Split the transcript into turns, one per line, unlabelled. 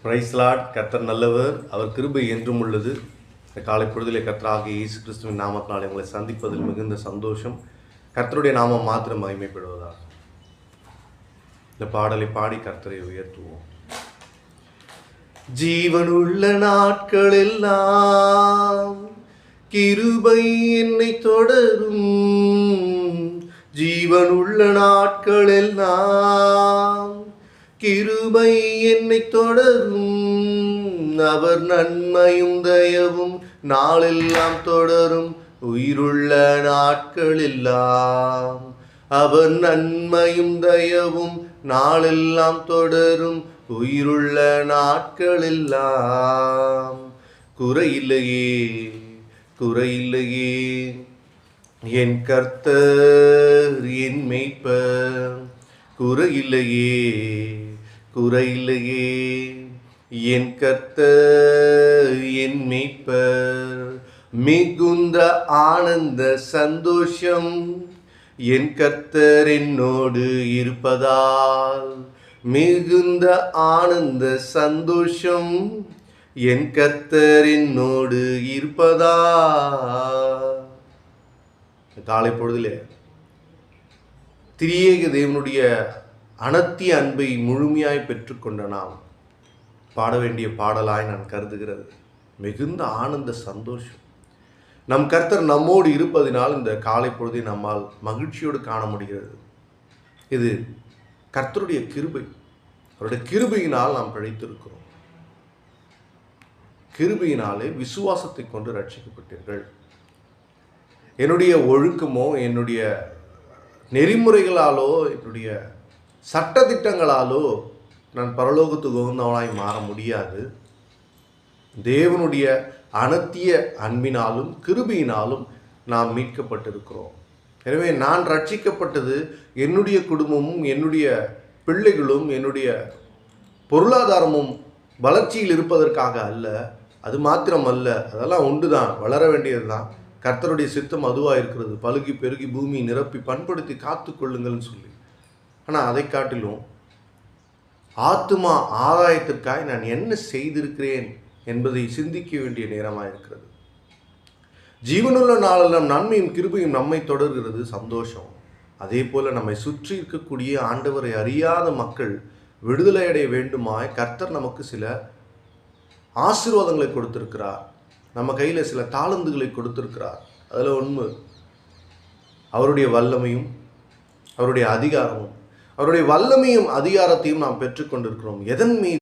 Price Lord. கர்த்தர் நல்லவர், அவர் கிருபை என்றும் உள்ளது. இந்த காலை பொழுதிலே கர்த்தராகிய இயேசு கிறிஸ்துவின் நாமத்தினாலே உங்களை சந்திப்பதில் மிகுந்த சந்தோஷம். கர்த்தருடைய நாமம் மாத்திரம் மகிமைப்படுவதாக. இந்த பாடலை பாடி கர்த்தரை உயர்த்துவோம். ஜீவனுள்ள நாட்களெல்லாம் கிருபை என்னை தொடரும். ஜீவனுள்ள நாட்களெல்லாம் கிருபை என்னை தொடரும். அவர் நன்மையும் தயவும் நாளெல்லாம் தொடரும். உயிருள்ள நாட்களெல்லாம் அவர் நன்மையும் தயவும் நாளெல்லாம் தொடரும். உயிருள்ள நாட்களெல்லாம் குறையில்லையே, குறையில்லையே, என் கர்த்தர் என் மேய்ப்பர். குறையில்லையே, குறையில்லையே, என் கர்த்தர் என் மேய்ப்பர். மிகுந்த ஆனந்த சந்தோஷம் என் கர்த்தர் என்னோடு இருப்பதால். மிகுந்த ஆனந்த சந்தோஷம் என் கர்த்தர் என்னோடு இருப்பதால். காலை பொழுதிலே திரியேக தேவனுடைய அனத்திய அன்பை முழுமையாய் பெற்றுக்கொண்ட நாம் பாட வேண்டிய பாடலாய் நான் கருதுகிறது மிகுந்த ஆனந்த சந்தோஷம். நம் கர்த்தர் நம்மோடு இருப்பதினால் இந்த காலை பொழுதை நம்மால் மகிழ்ச்சியோடு காண முடிகிறது. இது கர்த்தருடைய கிருபை. அவருடைய கிருபையினால் நாம் பிழைத்திருக்கிறோம். கிருபையினாலே விசுவாசத்தை கொண்டு ரட்சிக்கப்பட்டீர்கள். என்னுடைய ஒழுக்கமோ, என்னுடைய நெறிமுறைகளாலோ, என்னுடைய சட்டதிட்டங்களாலோ நான் பரலோகத்துக்கு உகந்தவனாய் மாற முடியாது. தேவனுடைய அனத்திய அன்பினாலும் கிருபையினாலும் நாம் மீட்கப்பட்டிருக்கிறோம். எனவே நான் ரட்சிக்கப்பட்டது என்னுடைய குடும்பமும், என்னுடைய பிள்ளைகளும், என்னுடைய பொருளாதாரமும் வளர்ச்சியில் இருப்பதற்காக அல்ல. அது மாத்திரமல்ல, அதெல்லாம் உண்டுதான், வளர வேண்டியது தான். கர்த்தருடைய சித்தம் அதுவாக இருக்கிறது. பலுகி பெருகி பூமி நிரப்பி பண்படுத்தி காத்து கொள்ளுங்கள்னு சொல்லி. ஆனால் அதை காட்டிலும் ஆத்துமா ஆதாயத்திற்காக நான் என்ன செய்திருக்கிறேன் என்பதை சிந்திக்க வேண்டிய நேரமாக இருக்கிறது. ஜீவனுள்ள நாளெல்லாம் நன்மையும் கிருபையும் நம்மை தொடர்கிறது. சந்தோஷம். அதே போல் நம்மை சுற்றி இருக்கக்கூடிய ஆண்டவரை அறியாத மக்கள் விடுதலை அடைய வேண்டுமாய் கர்த்தர் நமக்கு சில ஆசீர்வாதங்களை கொடுத்திருக்கிறார். நம்ம கையில் சில தாளந்துகளை கொடுத்திருக்கிறார். அதில் ஒன்று அவருடைய வல்லமையும் அவருடைய அதிகாரமும். அவருடைய வல்லமையும் அதிகாரத்தையும் நாம் பெற்றுக்கொண்டிருக்கிறோம். எதன் மீது?